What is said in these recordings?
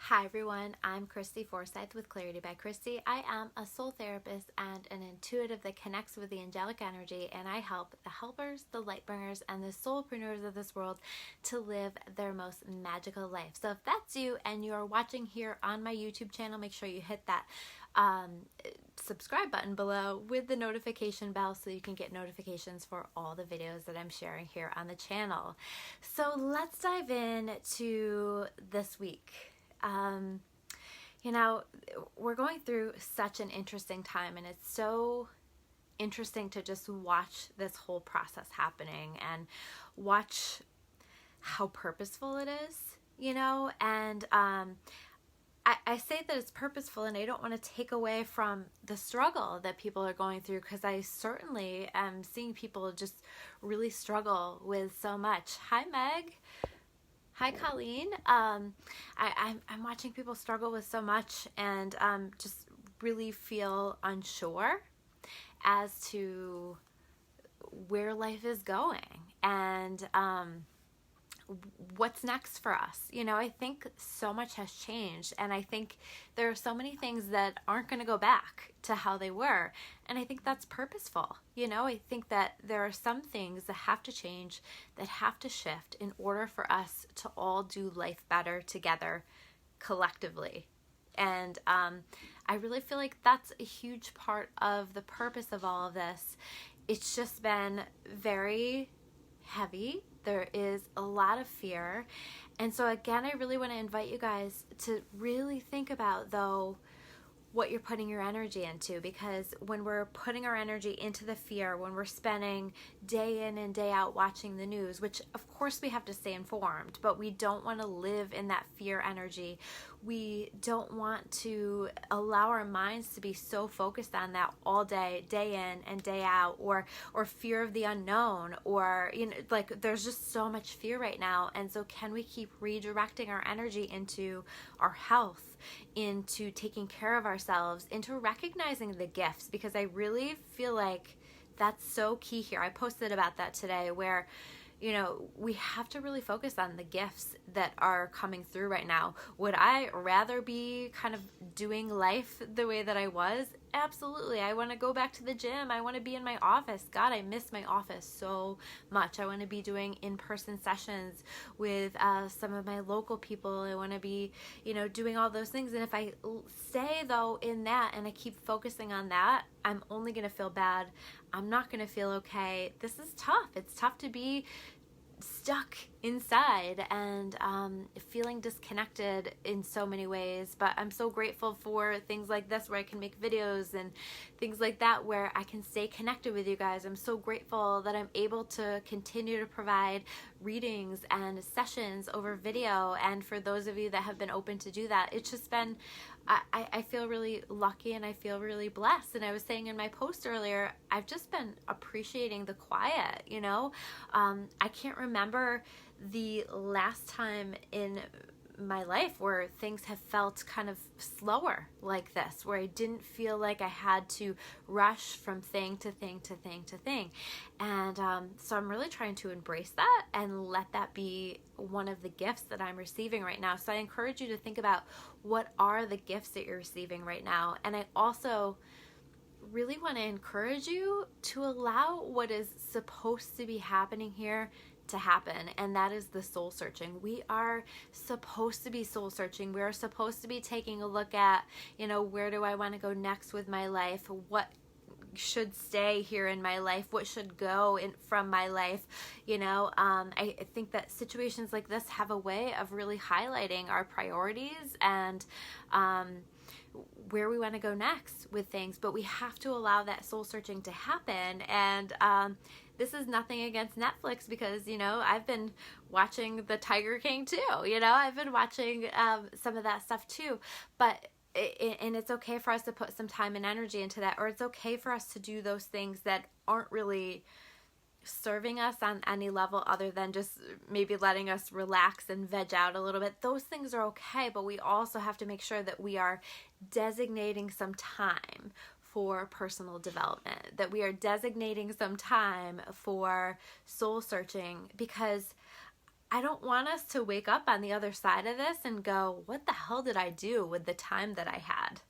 Hi everyone, I'm Christy Forsyth with Clarity by Christy. I am a soul therapist and an intuitive that connects with the angelic energy, and I help the helpers, the light bringers, and the soulpreneurs of this world to live their most magical life. So if that's you and you're watching here on my YouTube channel, make sure you hit that subscribe button below with the notification bell so you can get notifications for all the videos that I'm sharing here on the channel. So let's dive in to this week. We're going through such an interesting time, and it's so interesting to just watch this whole process happening and watch how purposeful it is, and I say that it's purposeful, and I don't want to take away from the struggle that people are going through, because I certainly am seeing people just really struggle with so much. Hi, Meg. Hi, Colleen. I'm watching people struggle with so much and just really feel unsure as to where life is going and what's next for us. I think so much has changed, and I think there are so many things that aren't going to go back to how they were, and I think that's purposeful. I think that there are some things that have to change, that have to shift in order for us to all do life better together collectively. And I really feel like that's a huge part of the purpose of all of this. It's just been very heavy. There is a lot of fear. And so again, I really want to invite you guys to really think about, though, what you're putting your energy into, because when we're putting our energy into the fear, when we're spending day in and day out watching the news, which of course we have to stay informed, but we don't want to live in that fear energy. We don't want to allow our minds to be so focused on that all day, day in and day out, or fear of the unknown, or there's just so much fear right now. And so can we keep redirecting our energy into our health, into taking care of ourselves, into recognizing the gifts? Because I really feel like that's so key here. I posted about that today, where we have to really focus on the gifts that are coming through right now. Would I rather be kind of doing life the way that I was? Absolutely. I want to go back to the gym. I want to be in my office. God, I miss my office so much. I want to be doing in-person sessions with some of my local people. I want to be, doing all those things. And if I stay, though, in that and I keep focusing on that, I'm only going to feel bad. I'm not going to feel okay. This is tough. It's tough to be stuck inside and feeling disconnected in so many ways. But I'm so grateful for things like this, where I can make videos and things like that, where I can stay connected with you guys. I'm so grateful that I'm able to continue to provide readings and sessions over video, and for those of you that have been open to do that, it's just been, I feel really lucky and I feel really blessed. And I was saying in my post earlier, I've just been appreciating the quiet. I can't remember the last time in my life where things have felt kind of slower like this, where I didn't feel like I had to rush from thing to thing to thing to thing. And so I'm really trying to embrace that and let that be one of the gifts that I'm receiving right now. So I encourage you to think about, what are the gifts that you're receiving right now? And I also really want to encourage you to allow what is supposed to be happening here to happen, and that is the soul searching. We are supposed to be soul searching. We are supposed to be taking a look at, where do I want to go next with my life? What should stay here in my life? What should go from my life? I think that situations like this have a way of really highlighting our priorities and where we want to go next with things. But we have to allow that soul searching to happen. And this is nothing against Netflix, because I've been watching The Tiger King too. I've been watching some of that stuff too. But and it's okay for us to put some time and energy into that, or it's okay for us to do those things that aren't really serving us on any level other than just maybe letting us relax and veg out a little bit. Those things are okay, but we also have to make sure that we are designating some time for personal development, that we are designating some time for soul searching, because I don't want us to wake up on the other side of this and go, what the hell did I do with the time that I had?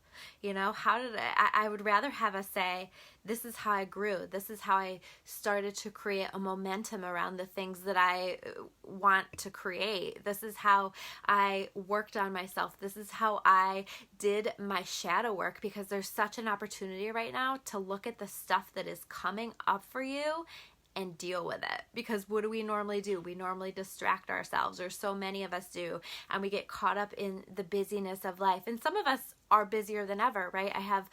You know, how did I would rather have us say, this is how I grew. This is how I started to create a momentum around the things that I want to create. This is how I worked on myself. This is how I did my shadow work, because there's such an opportunity right now to look at the stuff that is coming up for you and deal with it. Because what do? We normally distract ourselves, or so many of us do, and we get caught up in the busyness of life. And some of us are busier than ever, right? I have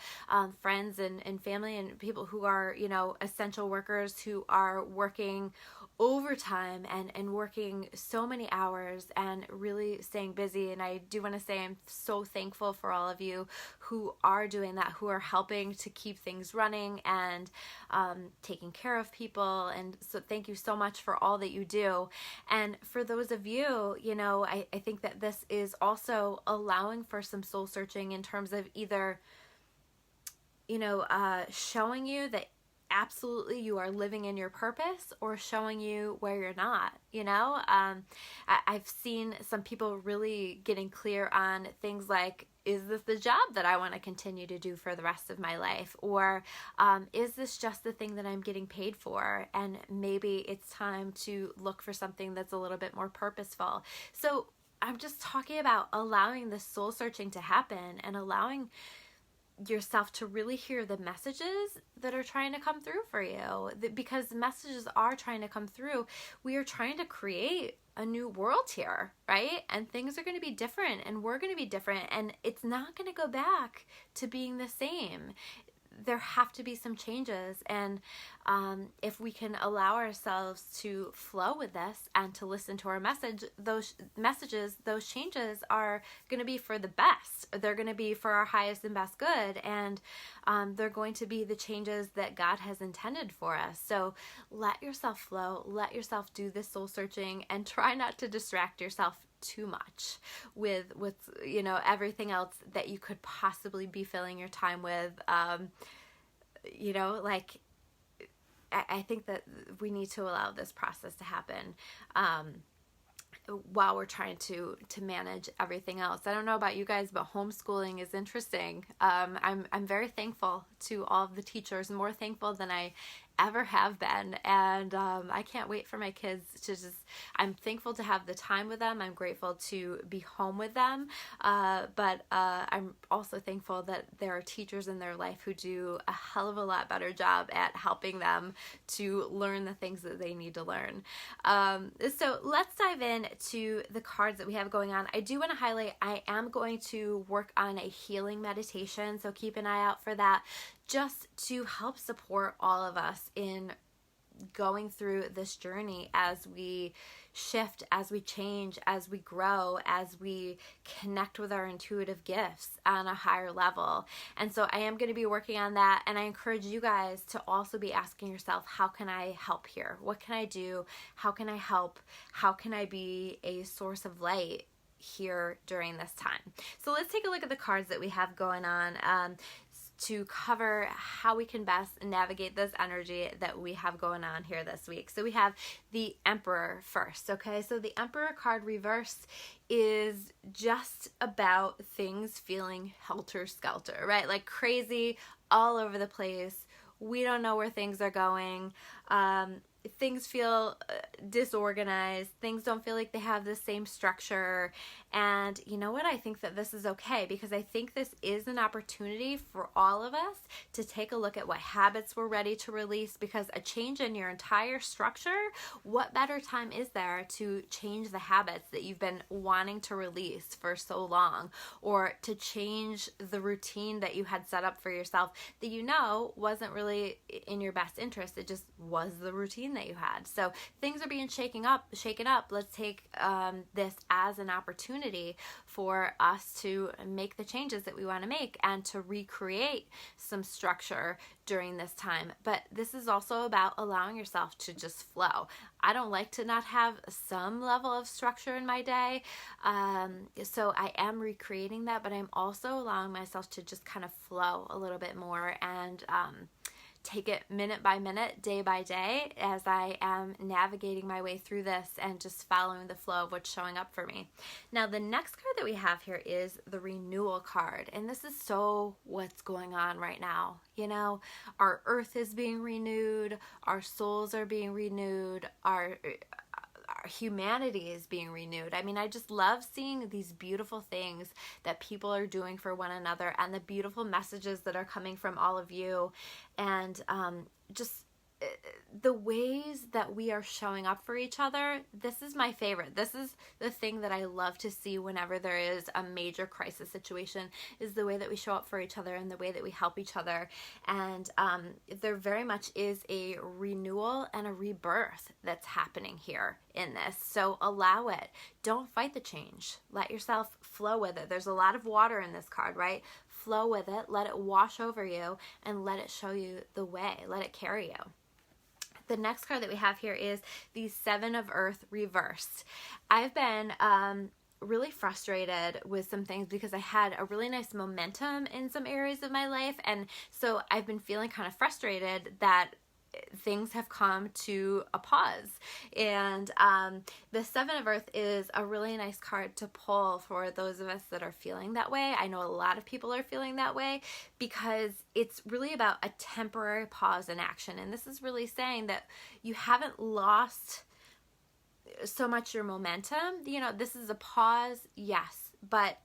friends and family and people who are, you know, essential workers who are working overtime and working so many hours and really staying busy. And I do want to say I'm so thankful for all of you who are doing that, who are helping to keep things running and taking care of people. And so thank you so much for all that you do. And for those of you, you know, I think that this is also allowing for some soul searching in terms of either, you know, showing you that absolutely you are living in your purpose, or showing you where you're not. You know, I've seen some people really getting clear on things like, is this the job that I want to continue to do for the rest of my life? Or is this just the thing that I'm getting paid for? And maybe it's time to look for something that's a little bit more purposeful. So I'm just talking about allowing the soul searching to happen and allowing yourself to really hear the messages that are trying to come through for you, because messages are trying to come through. We are trying to create a new world here, right? And things are going to be different, and we're going to be different, and it's not going to go back to being the same. There have to be some changes, and if we can allow ourselves to flow with this and to listen to our message, those messages, those changes are going to be for the best. They're going to be for our highest and best good, and they're going to be the changes that God has intended for us. So let yourself flow, let yourself do this soul searching, and try not to distract yourself too much with you know, everything else that you could possibly be filling your time with. You know, like, I think that we need to allow this process to happen while we're trying to manage everything else. I don't know about you guys, but homeschooling is interesting. I'm very thankful to all of the teachers, more thankful than I ever have been, and I can't wait for my kids to I'm thankful to have the time with them. I'm grateful to be home with them, but I'm also thankful that there are teachers in their life who do a hell of a lot better job at helping them to learn the things that they need to learn. So let's dive in to the cards that we have going on. I do want to highlight, I am going to work on a healing meditation, so keep an eye out for that, just to help support all of us in going through this journey as we shift, as we change, as we grow, as we connect with our intuitive gifts on a higher level. And so I am going to be working on that, and I encourage you guys to also be asking yourself, how can I help here? What can I do? How can I help? How can I be a source of light here during this time? So let's take a look at the cards that we have going on to cover how we can best navigate this energy that we have going on here this week. So we have the Emperor first, okay? So the Emperor card reversed is just about things feeling helter-skelter, right? Like crazy, all over the place. We don't know where things are going. Things feel disorganized. Things don't feel like they have the same structure. And you know what? I think that this is okay, because I think this is an opportunity for all of us to take a look at what habits we're ready to release, because a change in your entire structure, what better time is there to change the habits that you've been wanting to release for so long, or to change the routine that you had set up for yourself that you know wasn't really in your best interest. It just was the routine that you had. So things are being shaken up. Let's take this as an opportunity for us to make the changes that we want to make and to recreate some structure during this time. But this is also about allowing yourself to just flow. I don't like to not have some level of structure in my day. So I am recreating that, but I'm also allowing myself to just kind of flow a little bit more and take it minute by minute, day by day, as I am navigating my way through this and just following the flow of what's showing up for me. Now, the next card that we have here is the renewal card. And this is so what's going on right now. You know, our earth is being renewed, our souls are being renewed, our humanity is being renewed. I mean, I just love seeing these beautiful things that people are doing for one another, and the beautiful messages that are coming from all of you, and just the ways that we are showing up for each other. This is my favorite. This is the thing that I love to see whenever there is a major crisis situation, is the way that we show up for each other and the way that we help each other. And there very much is a renewal and a rebirth that's happening here in this. So allow it. Don't fight the change. Let yourself flow with it. There's a lot of water in this card, right? Flow with it. Let it wash over you and let it show you the way. Let it carry you. The next card that we have here is the Seven of Earth reversed. I've been really frustrated with some things because I had a really nice momentum in some areas of my life, and so I've been feeling kind of frustrated that things have come to a pause. And the Seven of Earth is a really nice card to pull for those of us that are feeling that way. I know a lot of people are feeling that way because it's really about a temporary pause in action. And this is really saying that you haven't lost so much your momentum. You know, this is a pause, yes, but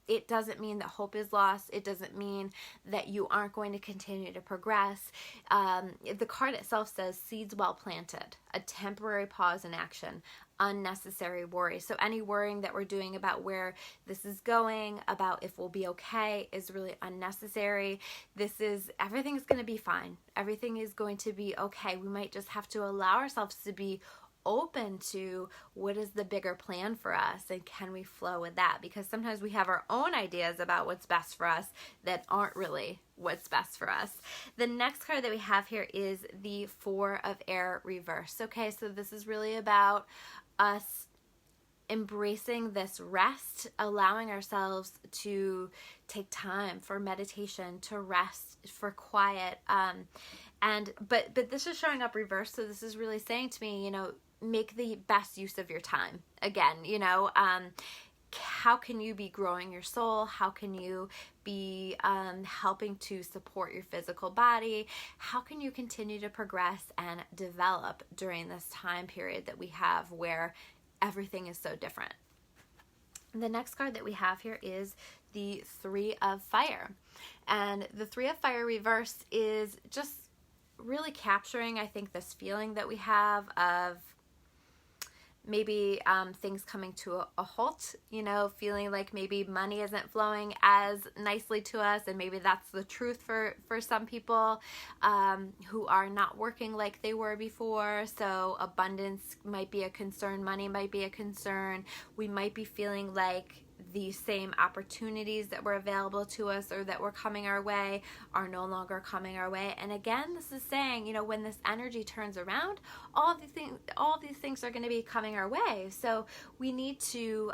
it doesn't mean that hope is lost. It doesn't mean that you aren't going to continue to progress. The card itself says seeds well planted, a temporary pause in action, unnecessary worry. So any worrying that we're doing about where this is going, about if we'll be okay, is really unnecessary. Everything's going to be fine. Everything is going to be okay. We might just have to allow ourselves to be open to what is the bigger plan for us, and can we flow with that, because sometimes we have our own ideas about what's best for us that aren't really what's best for us. The next card that we have here is the Four of Air reverse. Okay, so this is really about us embracing this rest, allowing ourselves to take time for meditation, to rest, for quiet, but this is showing up reverse. So this is really saying to me, you know, make the best use of your time. Again, you know, how can you be growing your soul? How can you be helping to support your physical body? How can you continue to progress and develop during this time period that we have where everything is so different? The next card that we have here is the Three of Fire. And the Three of Fire reverse is just really capturing, I think, this feeling that we have of maybe things coming to a halt, you know, feeling like maybe money isn't flowing as nicely to us, and maybe that's the truth for some people who are not working like they were before. So abundance might be a concern, money might be a concern. We might be feeling like the same opportunities that were available to us or that were coming our way are no longer coming our way. And again, this is saying, you know, when this energy turns around, all of these things are going to be coming our way. So we need to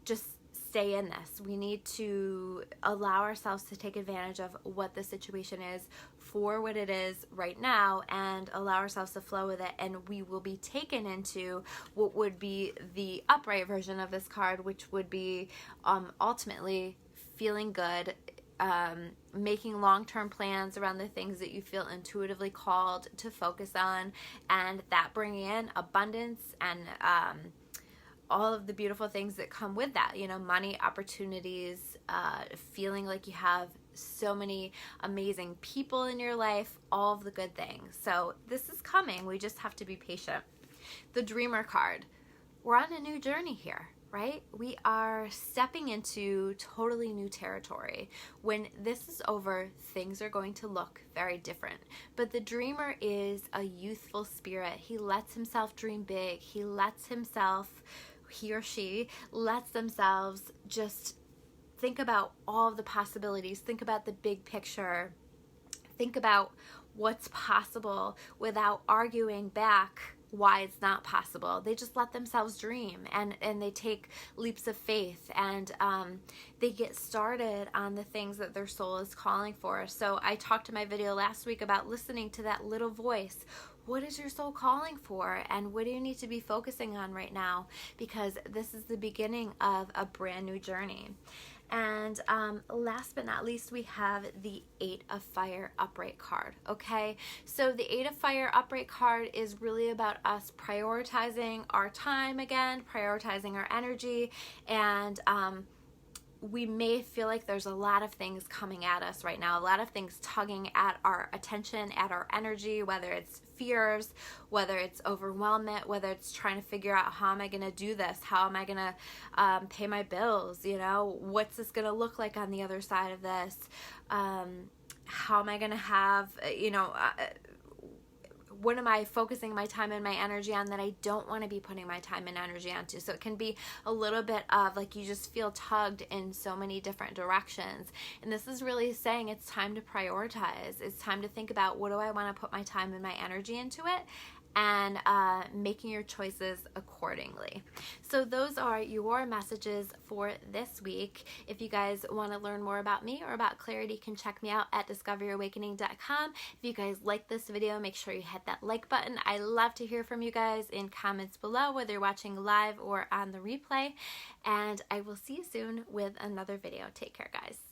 just stay in this. We need to allow ourselves to take advantage of what the situation is for what it is right now, and allow ourselves to flow with it, and we will be taken into what would be the upright version of this card, which would be ultimately feeling good, making long-term plans around the things that you feel intuitively called to focus on, and that bringing in abundance and all of the beautiful things that come with that, you know, money, opportunities, feeling like you have so many amazing people in your life, all of the good things. So this is coming. We just have to be patient. The Dreamer card. We're on a new journey here, right? We are stepping into totally new territory. When this is over, things are going to look very different. But the dreamer is a youthful spirit. He lets himself dream big. He or she lets themselves just think about all of the possibilities. Think about the big picture. Think about what's possible without arguing back why it's not possible. They just let themselves dream, and they take leaps of faith, and they get started on the things that their soul is calling for. So I talked in my video last week about listening to that little voice. What is your soul calling for, and what do you need to be focusing on right now? Because this is the beginning of a brand new journey. And last but not least, we have the 8 of Fire upright card, okay? So the 8 of Fire upright card is really about us prioritizing our time again, prioritizing our energy, and we may feel like there's a lot of things coming at us right now, a lot of things tugging at our attention, at our energy, whether it's fears, whether it's overwhelmment, whether it's trying to figure out, how am I going to do this? How am I going to pay my bills? You know, what's this going to look like on the other side of this? How am I going to have, what am I focusing my time and my energy on that I don't want to be putting my time and energy onto? So it can be a little bit of like you just feel tugged in so many different directions. And this is really saying it's time to prioritize. It's time to think about, what do I want to put my time and my energy into it? And making your choices accordingly. So those are your messages for this week. If you guys want to learn more about me or about clarity, you can check me out at discoveryourawakening.com. If you guys like this video, make sure you hit that like button. I love to hear from you guys in comments below, whether you're watching live or on the replay. And I will see you soon with another video. Take care, guys.